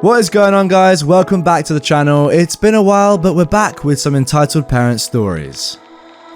What is going on, guys? Welcome back to the channel. It's been a while, but we're back with some Entitled Parent stories.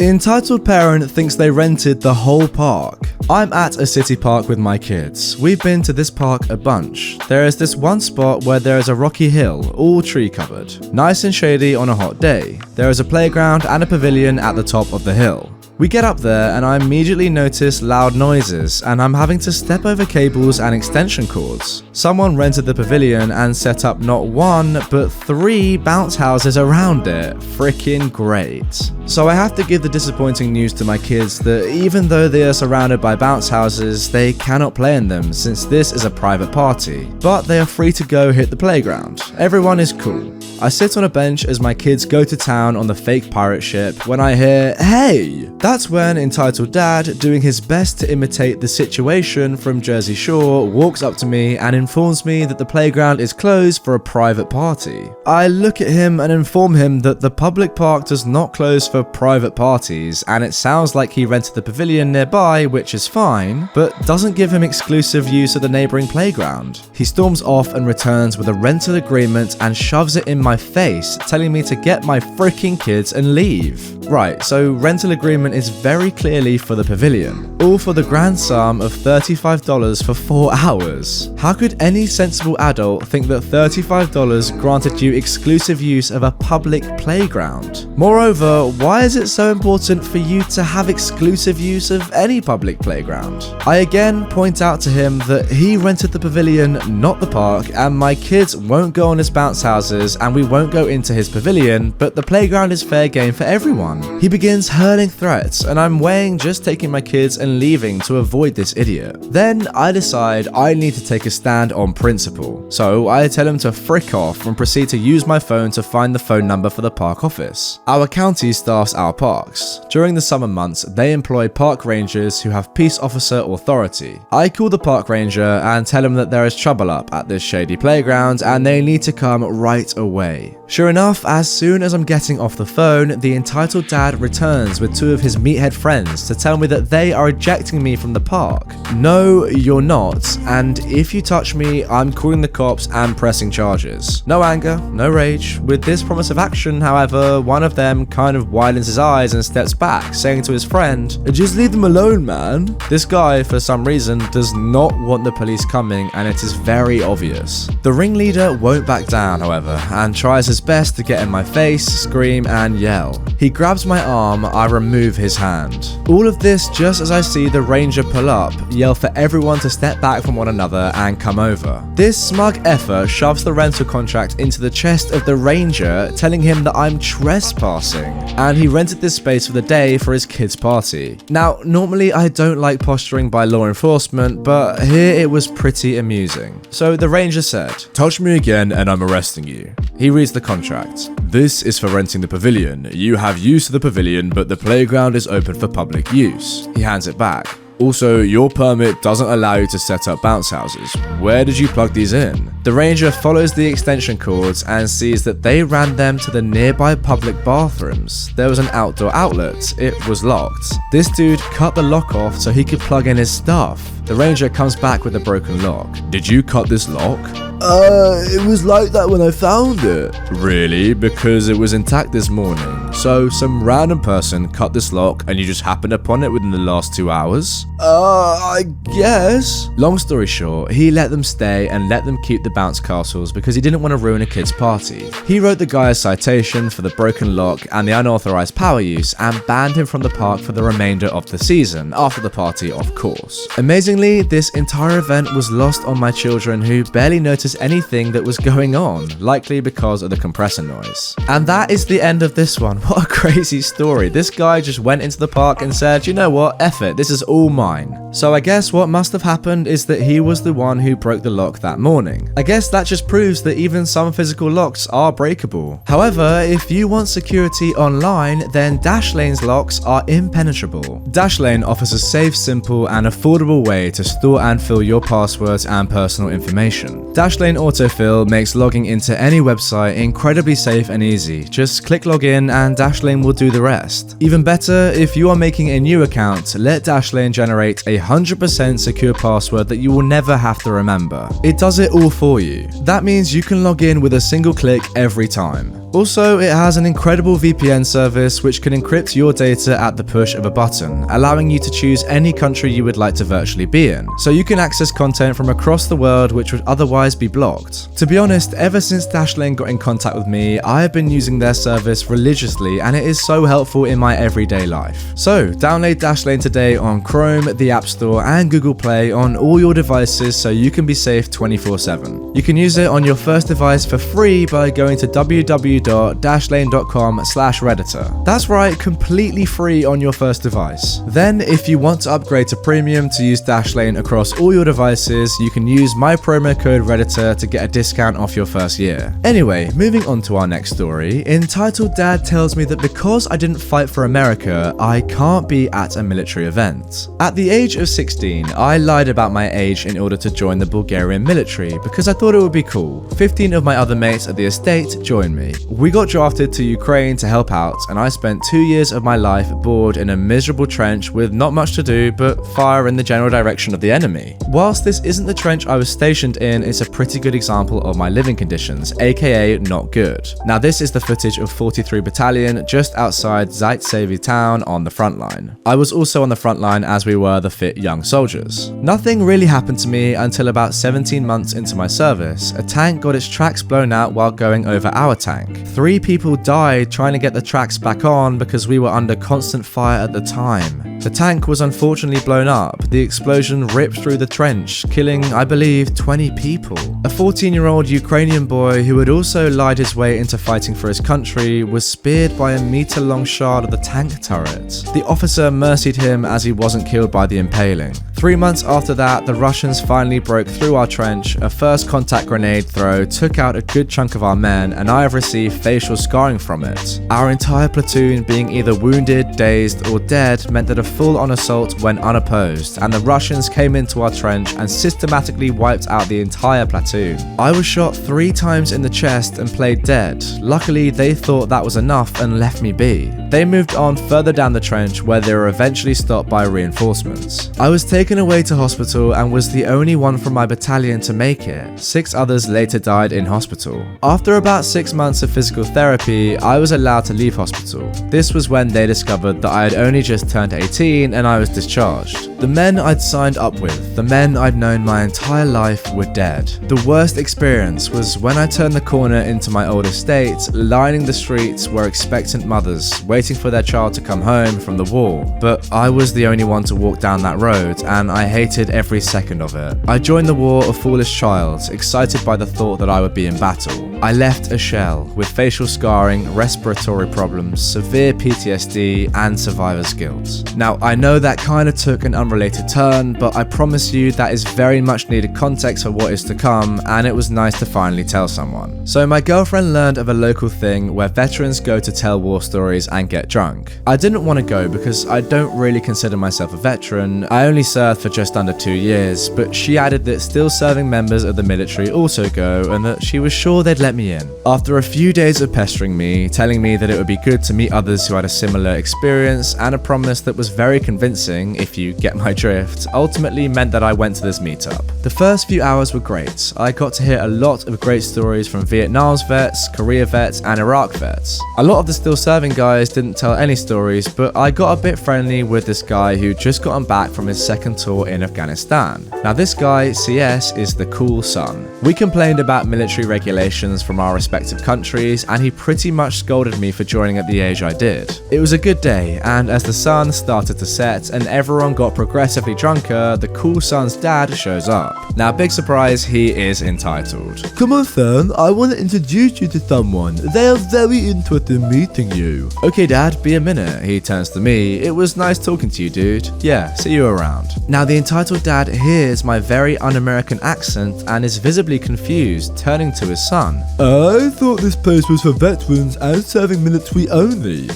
Entitled Parent thinks they rented the whole park. I'm at a city park with my kids. We've been to this park a bunch. There is this one spot where there is a rocky hill, all tree covered. Nice and shady on a hot day. There is a playground and a pavilion at the top of the hill. We get up there and I immediately notice loud noises and I'm having to step over cables and extension cords. Someone rented the pavilion and set up not one, but 3 bounce houses around it. Freaking great. So I have to give the disappointing news to my kids that even though they are surrounded by bounce houses, they cannot play in them since this is a private party. But they are free to go hit the playground. Everyone is cool. I sit on a bench as my kids go to town on the fake pirate ship when I hear, "Hey!" That's when Entitled Dad, doing his best to imitate the situation from Jersey Shore, walks up to me and informs me that the playground is closed for a private party. I look at him and inform him that the public park does not close for private parties, and it sounds like he rented the pavilion nearby, which is fine, but doesn't give him exclusive use of the neighboring playground. He storms off and returns with a rental agreement and shoves it in my face, telling me to get my freaking kids and leave. Right, so rental agreement is very clearly for the pavilion, all for the grand sum of $35 for 4 hours. How could any sensible adult think that $35 granted you exclusive use of a public playground? Moreover, why is it so important for you to have exclusive use of any public playground? I again point out to him that he rented the pavilion, not the park, and my kids won't go on his bounce houses and we won't go into his pavilion, but the playground is fair game for everyone. He begins hurling threats and I'm weighing just taking my kids and leaving to avoid this idiot. Then I decide I need to take a stand on principle. So I tell him to frick off and proceed to use my phone to find the phone number for the park office. Our county staffs our parks. During the summer months, they employ park rangers who have peace officer authority. I call the park ranger and tell him that there is trouble up at this shady playground and they need to come right away. Sure enough, as soon as I'm getting off the phone, the entitled dad returns with 2 of his meathead friends to tell me that they are ejecting me from the park. No, you're not, and if you touch me, I'm calling the cops and pressing charges. No anger, no rage. With this promise of action, however, one of them kind of widens his eyes and steps back, saying to his friend, "Just leave them alone, man." This guy, for some reason, does not want the police coming, and it is very obvious. The ringleader won't back down, however, and tries his best to get in my face, scream, and yell. He grabs my arm, I remove his hand. All of this just as I see the ranger pull up, yell for everyone to step back from one another and come over. This smug effer shoves the rental contract into the chest of the ranger, telling him that I'm trespassing, and he rented this space for the day for his kid's party. Now, normally I don't like posturing by law enforcement, but here it was pretty amusing. So the ranger said, "Touch me again and I'm arresting you." He reads the contract. "This is for renting the pavilion. You have use of the pavilion, but the playground is open for public use." He hands it back. "Also, your permit doesn't allow you to set up bounce houses. Where did you plug these in?" The ranger follows the extension cords and sees that they ran them to the nearby public bathrooms. There was an outdoor outlet. It was locked. This dude cut the lock off so he could plug in his stuff. The ranger comes back with a broken lock. "Did you cut this lock?" It was like that when I found it." "Really? Because it was intact this morning. So some random person cut this lock and you just happened upon it within the last 2 hours?" I guess." Long story short, he let them stay and let them keep the bounce castles because he didn't want to ruin a kid's party. He wrote the guy a citation for the broken lock and the unauthorized power use and banned him from the park for the remainder of the season, after the party of course. Amazingly, this entire event was lost on my children who barely noticed anything that was going on, likely because of the compressor noise. And that is the end of this one. What a crazy story. This guy just went into the park and said, "You know what, F it, this is all mine." So I guess what must have happened is that he was the one who broke the lock that morning. I guess that just proves that even some physical locks are breakable. However, if you want security online, then Dashlane's locks are impenetrable. Dashlane offers a safe, simple, and affordable way to store and fill your passwords and personal information. Dashlane Autofill makes logging into any website incredibly safe and easy. Just click login and and Dashlane will do the rest. Even better, if you are making a new account, let Dashlane generate a 100% secure password that you will never have to remember. It does it all for you. That means you can log in with a single click every time. Also, it has an incredible VPN service which can encrypt your data at the push of a button, allowing you to choose any country you would like to virtually be in, so you can access content from across the world which would otherwise be blocked. To be honest, ever since Dashlane got in contact with me, I have been using their service religiously and it is so helpful in my everyday life. So, download Dashlane today on Chrome, the App Store and Google Play on all your devices so you can be safe 24/7. You can use it on your first device for free by going to www.dashlane.com/Redditor. That's right, completely free on your first device. Then, if you want to upgrade to premium to use Dashlane across all your devices, you can use my promo code Redditor to get a discount off your first year. Anyway, moving on to our next story. Entitled Dad tells me that because I didn't fight for America, I can't be at a military event. At the age of 16, I lied about my age in order to join the Bulgarian military because I thought it would be cool. 15 of my other mates at the estate joined me. We got drafted to Ukraine to help out, and I spent 2 years of my life bored in a miserable trench with not much to do but fire in the general direction of the enemy. Whilst this isn't the trench I was stationed in, it's a pretty good example of my living conditions, aka not good. Now this is the footage of 43 Battalion just outside Zaitsevi town on the front line. I was also on the front line as we were the fit young soldiers. Nothing really happened to me until about 17 months into my service. A tank got its tracks blown out while going over our tank. 3 people died trying to get the tracks back on because we were under constant fire at the time. The tank was unfortunately blown up. The explosion ripped through the trench, killing, I believe, 20 people. A 14-year-old Ukrainian boy who had also lied his way into fighting for his country was speared by a meter-long shard of the tank turret. The officer mercied him as he wasn't killed by the impaling. 3 months after that, the Russians finally broke through our trench. A first contact grenade throw took out a good chunk of our men, and I have received facial scarring from it. Our entire platoon being either wounded, dazed, or dead meant that a full-on assault went unopposed, and the Russians came into our trench and systematically wiped out the entire platoon. I was shot 3 times in the chest and played dead. Luckily, they thought that was enough and left me be. They moved on further down the trench where they were eventually stopped by reinforcements. I was taken away to hospital and was the only one from my battalion to make it. 6 others later died in hospital. After about 6 months of physical therapy, I was allowed to leave hospital. This was when they discovered that I had only just turned 18 and I was discharged. The men I'd signed up with, the men I'd known my entire life, were dead. The worst experience was when I turned the corner into my old estate. Lining the streets were expectant mothers waiting for their child to come home from the war, but I was the only one to walk down that road and I hated every second of it. I joined the war a foolish child, excited by the thought that I would be in battle. I left a shell with facial scarring, respiratory problems, severe PTSD and survivor's guilt. Now I know that kind of took an unrelated turn, but I promise you that is very much needed context for what is to come, and it was nice to finally tell someone. So my girlfriend learned of a local thing where veterans go to tell war stories and get drunk. I didn't want to go because I don't really consider myself a veteran. I only served for just under 2 years, but she added that still serving members of the military also go and that she was sure they'd let me in. After a few days of pestering me, telling me that it would be good to meet others who had a similar experience, and a promise that was very convincing, if you get my drift, ultimately meant that I went to this meetup. The first few hours were great. I got to hear a lot of great stories from Vietnam's vets, Korea vets, and Iraq vets. A lot of the still serving guys didn't tell any stories, but I got a bit friendly with this guy who'd just gotten back from his second tour in Afghanistan. Now this guy, CS, is the cool son. We complained about military regulations from our respective countries, and he pretty much scolded me for joining at the age I did. It was a good day, and as the sun started to set and everyone got progressively drunker, the cool son's dad shows up. Now big surprise, he is entitled. Come on son, I want to introduce you to someone. They are very interested in meeting you. Okay dad, be a minute. He turns to me. It was nice talking to you, dude. Yeah, see you around. Now the entitled dad hears my very un-American accent and is visibly confused, turning to his son. I thought this place was for veterans and serving military only.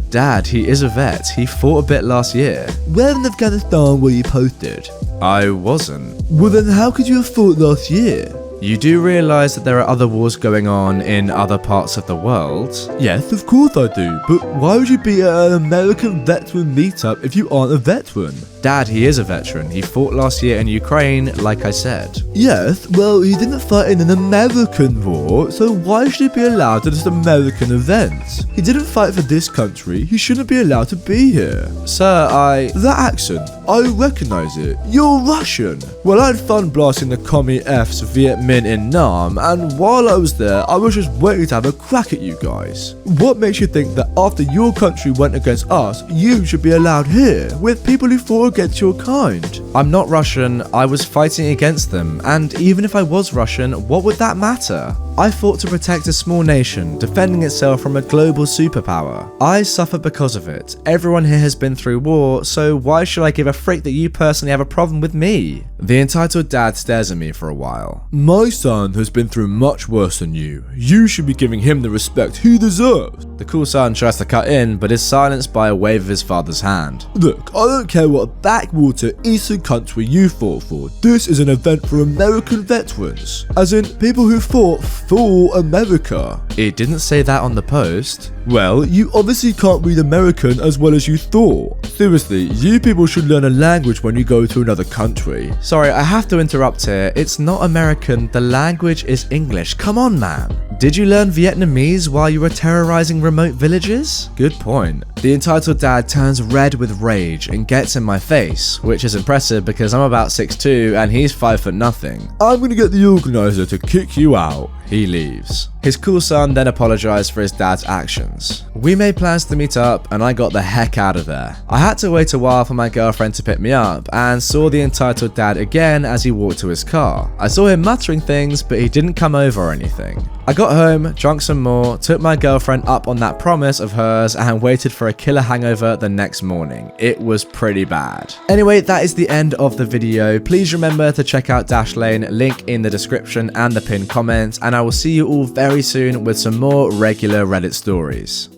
Dad, he is a vet. He fought a bit last year. Where in Afghanistan were you posted? I wasn't. Well then how could you have fought last year? You do realise that there are other wars going on in other parts of the world? Yes, of course I do, but why would you be at an American veteran meetup if you aren't a veteran? Dad, he is a veteran. He fought last year in Ukraine, like I said. Yes, well, he didn't fight in an American war, so why should he be allowed to just American events? He didn't fight for this country, he shouldn't be allowed to be here. Sir, That accent, I recognize it. You're Russian. Well, I had fun blasting the Commie F's Viet Minh in Nam, and while I was there, I was just waiting to have a crack at you guys. What makes you think that after your country went against us, you should be allowed here, with people who fought against your kind? I'm not Russian, I was fighting against them, and even if I was Russian, what would that matter? I fought to protect a small nation, defending itself from a global superpower. I suffer because of it. Everyone here has been through war, so why should I give a frick that you personally have a problem with me? The entitled dad stares at me for a while. My son has been through much worse than you. You should be giving him the respect he deserves. The cool son tries to cut in, but is silenced by a wave of his father's hand. Look, I don't care what backwater eastern country you fought for. This is an event for American veterans. As in, people who fought for America. It didn't say that on the post. Well, you obviously can't read American as well as you thought. Seriously, you people should learn a language when you go to another country. Sorry, I have to interrupt here. It's not American, the language is English. Come on, man. Did you learn Vietnamese while you were terrorizing remote villages? Good point. The entitled dad turns red with rage and gets in my face, which is impressive because I'm about 6'2" and he's 5'0". I'm gonna get the organizer to kick you out. He leaves. His cool son then apologized for his dad's actions. We made plans to meet up and I got the heck out of there. I had to wait a while for my girlfriend to pick me up and saw the entitled dad again as he walked to his car. I saw him muttering things, but he didn't come over or anything. I got home, drank some more, took my girlfriend up on that promise of hers and waited for a killer hangover the next morning. It was pretty bad. Anyway, that is the end of the video. Please remember to check out Dashlane, link in the description and the pinned comment, and I will see you all very soon with some more regular Reddit stories.